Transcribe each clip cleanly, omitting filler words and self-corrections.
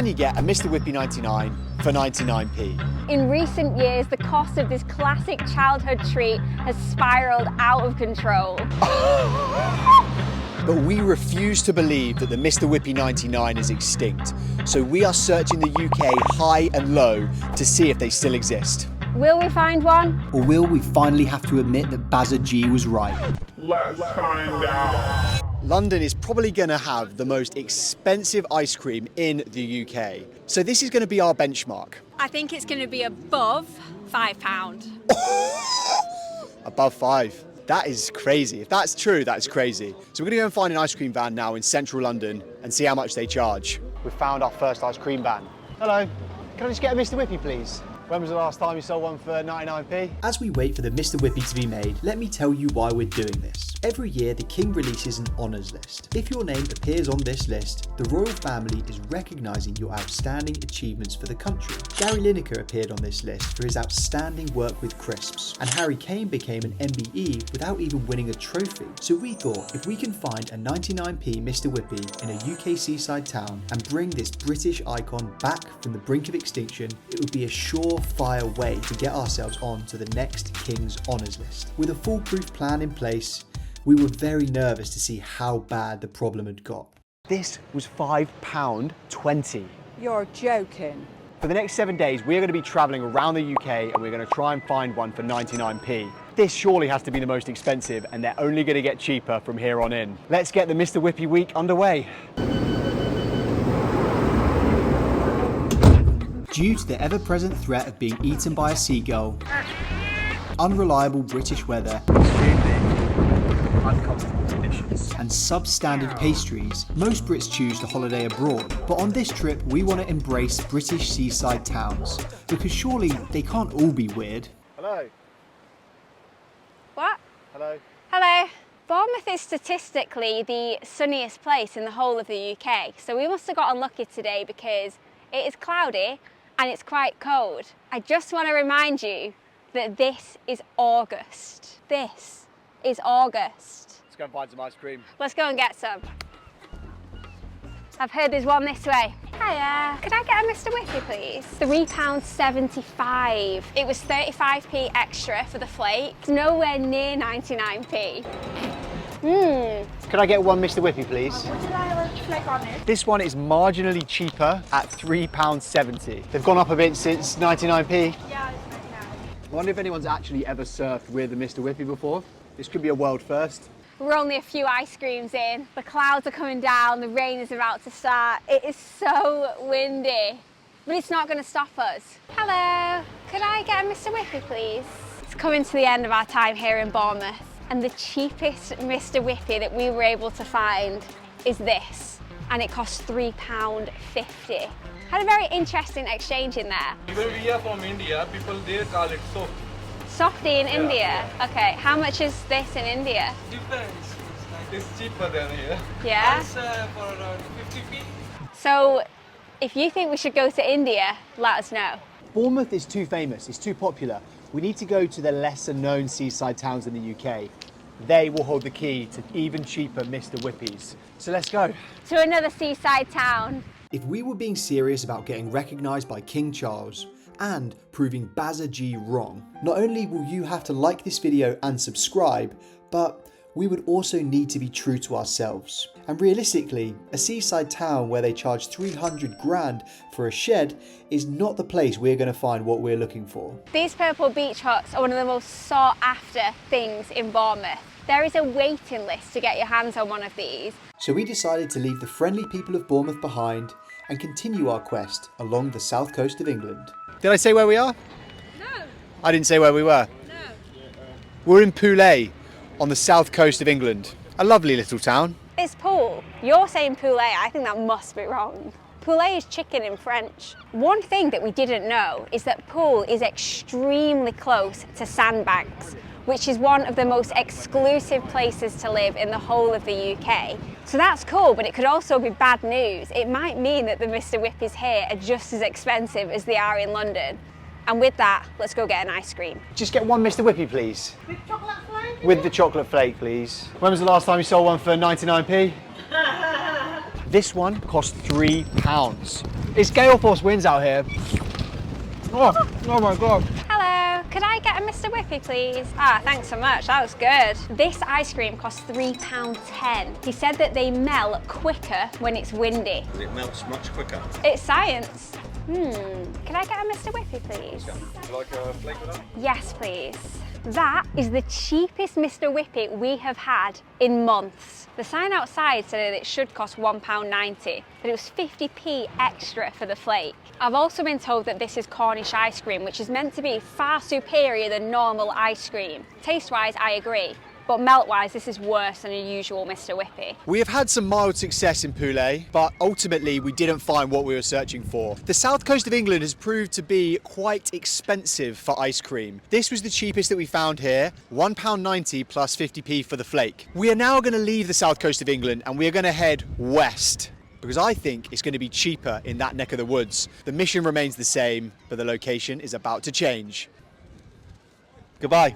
can you get a Mr Whippy 99 for 99p? In recent years, the cost of this classic childhood treat has spiralled out of control. But we refuse to believe that the Mr Whippy 99 is extinct, so we are searching the UK high and low to see if they still exist. Will we find one? Or will we finally have to admit that Bazza G was right? Let's find out. London is probably going to have the most expensive ice cream in the UK. So this is going to be our benchmark. I think it's going to be above £5. Above 5. That is crazy. If that's true, that's crazy. So we're going to go and find an ice cream van now in central London and see how much they charge. We've found our first ice cream van. Hello, can I just get a Mr Whippy, please? When was the last time you sold one for 99p? As we wait for the Mr Whippy to be made, let me tell you why we're doing this. Every year, the King releases an honours list. If your name appears on this list, the royal family is recognising your outstanding achievements for the country. Gary Lineker appeared on this list for his outstanding work with crisps, and Harry Kane became an MBE without even winning a trophy. So we thought, if we can find a 99p Mr Whippy in a UK seaside town and bring this British icon back from the brink of extinction, it would be a surefire way to get ourselves on to the next King's honours list. With a foolproof plan in place, we were very nervous to see how bad the problem had got. This was £5.20. You're joking. For the next 7 days, we're going to be travelling around the UK and we're going to try and find one for 99p. This surely has to be the most expensive and they're only going to get cheaper from here on in. Let's get the Mr Whippy week underway. Due to the ever-present threat of being eaten by a seagull, unreliable British weather, Uncomfortable conditions, and substandard pastries, most Brits choose to holiday abroad. But on this trip, we want to embrace British seaside towns, because surely they can't all be weird. Hello. What? Hello. Hello. Bournemouth is statistically the sunniest place in the whole of the UK, so we must have got unlucky today because it is cloudy and it's quite cold. I just want to remind you that this is August. This is August. Let's go and find some ice cream. Let's go and get some. I've heard there's one this way. Hiya, could I get a Mr Whippy please? £3.75. It was 35p extra for the flakes, nowhere near 99p. Could I get one Mr Whippy please? Would you like a flake on it? This one is marginally cheaper at £3.70. They've gone up a bit since 99p. Yeah, it's 99. I wonder if anyone's actually ever surfed with a Mr Whippy before. This could be a world first. We're only a few ice creams in. The clouds are coming down, the rain is about to start. It is so windy, but it's not going to stop us. Hello, could I get a Mr Whippy please? It's coming to the end of our time here in Bournemouth, and the cheapest Mr Whippy that we were able to find is this, and it costs £3.50. Had a very interesting exchange in there. Even we are from India, people there call it soap. Softy in India? Okay, how much is this in India? Depends. It's cheaper than here. Yeah? It's for around 50p. So, if you think we should go to India, let us know. Bournemouth is too famous, it's too popular. We need to go to the lesser known seaside towns in the UK. They will hold the key to even cheaper Mr Whippies. So let's go. To another seaside town. If we were being serious about getting recognised by King Charles and proving Bazza G wrong, not only will you have to like this video and subscribe, but we would also need to be true to ourselves. And realistically, a seaside town where they charge 300 grand for a shed is not the place we're going to find what we're looking for. These purple beach huts are one of the most sought after things in Bournemouth. There is a waiting list to get your hands on one of these. So we decided to leave the friendly people of Bournemouth behind and continue our quest along the south coast of England. Did I say where we are? No. I didn't say where we were. No. We're in Poole on the south coast of England. A lovely little town. It's Poole. You're saying Poulet, I think that must be wrong. Poulet is chicken in French. One thing that we didn't know is that Poole is extremely close to Sandbanks, which is one of the most exclusive places to live in the whole of the UK. So that's cool, but it could also be bad news. It might mean that the Mr Whippies here are just as expensive as they are in London. And with that, let's go get an ice cream. Just get one Mr Whippy, please. With chocolate flake? With the chocolate flake, please. When was the last time you sold one for 99p? This one cost £3. It's gale force winds out here. Oh my God. Hello, could I get a Mr Whippy please? Ah, thanks so much, that was good. This ice cream costs £3.10. He said that they melt quicker when it's windy. It melts much quicker. It's science. Could I get a Mr Whippy please? Would you like a flake with that? Yes please. That is the cheapest Mr Whippy we have had in months. The sign outside said that it should cost £1.90, but it was 50p extra for the flake. I've also been told that this is Cornish ice cream, which is meant to be far superior than normal ice cream. Taste-wise, I agree, but melt-wise, this is worse than a usual Mr Whippy. We have had some mild success in Poole, but ultimately we didn't find what we were searching for. The south coast of England has proved to be quite expensive for ice cream. This was the cheapest that we found here, £1.90 plus 50p for the flake. We are now going to leave the south coast of England and we are going to head west, because I think it's going to be cheaper in that neck of the woods. The mission remains the same, but the location is about to change. Goodbye.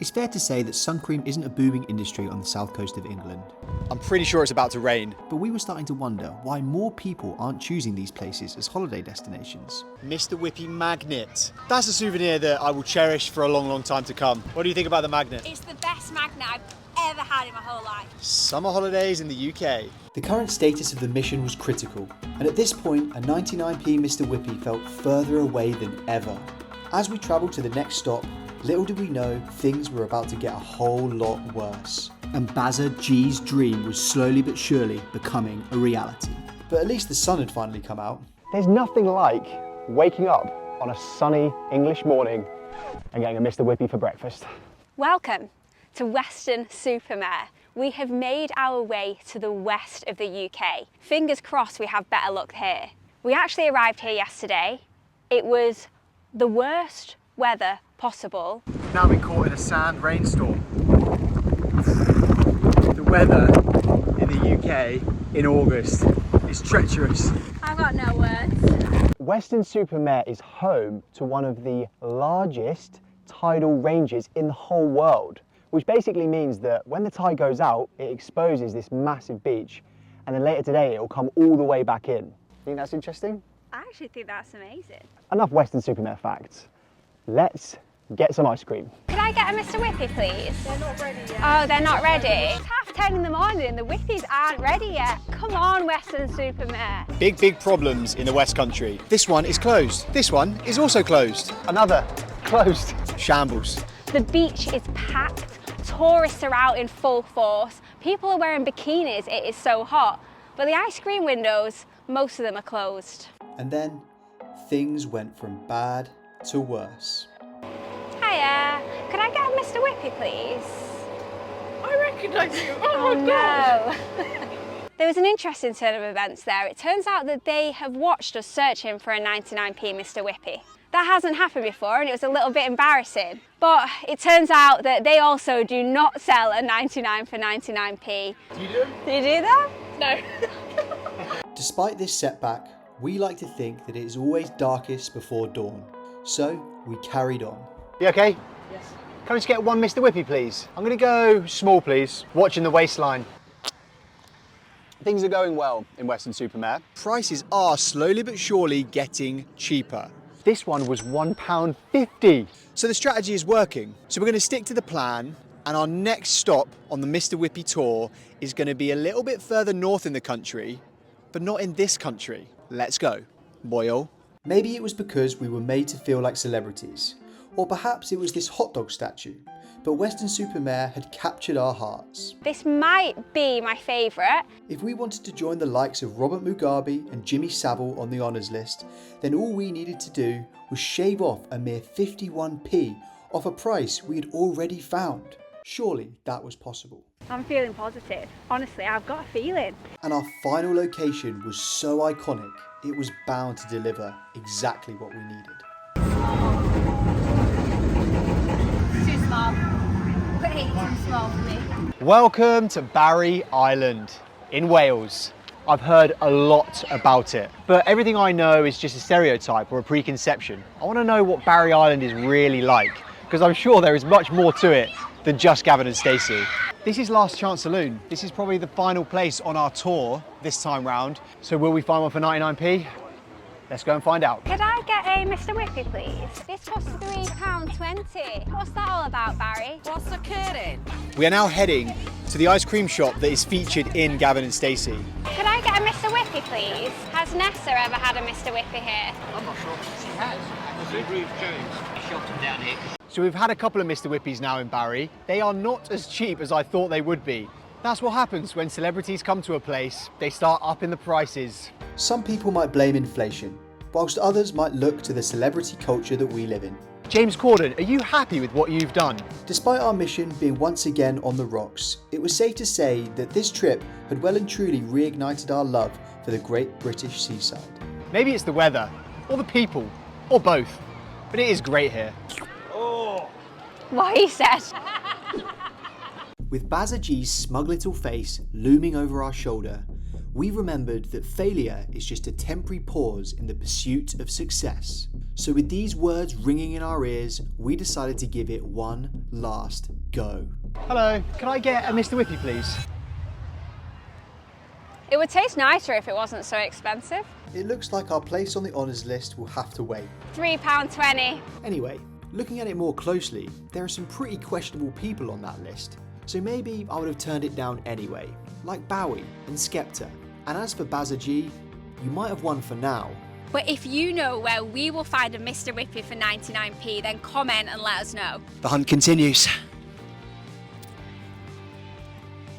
It's fair to say that sun cream isn't a booming industry on the south coast of England. I'm pretty sure it's about to rain. But we were starting to wonder why more people aren't choosing these places as holiday destinations. Mr Whippy magnet. That's a souvenir that I will cherish for a long, long time to come. What do you think about the magnet? It's the best magnet I've ever had in my whole life. Summer holidays in the UK. The current status of the mission was critical, and at this point, a 99p Mr Whippy felt further away than ever. As we travelled to the next stop, little did we know things were about to get a whole lot worse. And Bazza G's dream was slowly but surely becoming a reality. But at least the sun had finally come out. There's nothing like waking up on a sunny English morning and getting a Mr Whippy for breakfast. Welcome to Weston-super-Mare. We have made our way to the west of the UK. Fingers crossed we have better luck here. We actually arrived here yesterday. It was the worst weather possible. Now been caught in a sand rainstorm. The weather in the UK in August is treacherous. I've got no words. Weston-super-Mare is home to one of the largest tidal ranges in the whole world, which basically means that when the tide goes out, it exposes this massive beach, and then later today it will come all the way back in. Think that's interesting? I actually think that's amazing. Enough Weston-super-Mare facts. Let's get some ice cream. Could I get a Mr Whippy, please? They're not ready yet. Oh, they're not ready? It's 10:30 in the morning and the Whippies aren't ready yet. Come on, Weston-super-Mare. Big problems in the West Country. This one is closed. This one is also closed. Another closed. Shambles. The beach is packed. Tourists are out in full force. People are wearing bikinis, it is so hot. But the ice cream windows, most of them are closed. And then things went from bad to worse. Hiya, could I get a Mr Whippy, please? I recognise you. Oh, Oh my God. no. There was an interesting turn of events there. It turns out that they have watched us searching for a 99p Mr Whippy. That hasn't happened before and it was a little bit embarrassing. But it turns out that they also do not sell a 99 for 99p. Do you do? Do you do that? No. Despite this setback, we like to think that it is always darkest before dawn. So we carried on. You okay? Yes. Can I just get one Mr Whippy, please? I'm going to go small, please. Watching the waistline. Things are going well in Weston-super-Mare. Prices are slowly but surely getting cheaper. This one was £1.50. So the strategy is working. So we're going to stick to the plan, and our next stop on the Mr Whippy tour is going to be a little bit further north in the country, but not in this country. Let's go. Boyle. Maybe it was because we were made to feel like celebrities, or perhaps it was this hot dog statue, but Weston-super-Mare had captured our hearts. This might be my favourite. If we wanted to join the likes of Robert Mugabe and Jimmy Savile on the honours list, then all we needed to do was shave off a mere 51p off a price we had already found. Surely that was possible. I'm feeling positive. Honestly, I've got a feeling. And our final location was so iconic, it was bound to deliver exactly what we needed. Too small. Way too small for me. Welcome to Barry Island in Wales. I've heard a lot about it, but everything I know is just a stereotype or a preconception. I want to know what Barry Island is really like, because I'm sure there is much more to it than just Gavin and Stacey. This is Last Chance Saloon. This is probably the final place on our tour this time round. So will we find one for 99p? Let's go and find out. Could I get a Mr Whippy, please? This costs £3.20. What's that all about, Barry? What's occurring? We are now heading to the ice cream shop that is featured in Gavin and Stacey. Could I get a Mr Whippy, please? Has Nessa ever had a Mr Whippy here? I'm not sure. She has. Agreed, James. She shot him down here. So we've had a couple of Mr Whippies now in Barry. They are not as cheap as I thought they would be. That's what happens when celebrities come to a place. They start upping the prices. Some people might blame inflation, whilst others might look to the celebrity culture that we live in. James Corden, are you happy with what you've done? Despite our mission being once again on the rocks, it was safe to say that this trip had well and truly reignited our love for the great British seaside. Maybe it's the weather, or the people, or both. But it is great here. What he said. With Bazaji's smug little face looming over our shoulder, we remembered that failure is just a temporary pause in the pursuit of success. So with these words ringing in our ears, we decided to give it one last go. Hello, can I get a Mr Whippy, please? It would taste nicer if it wasn't so expensive. It looks like our place on the honours list will have to wait. £3.20. Anyway, looking at it more closely, there are some pretty questionable people on that list. So maybe I would have turned it down anyway, like Bowie and Skepta. And as for Bazaji, you might have won for now. But if you know where we will find a Mr Whippy for 99p, then comment and let us know. The hunt continues.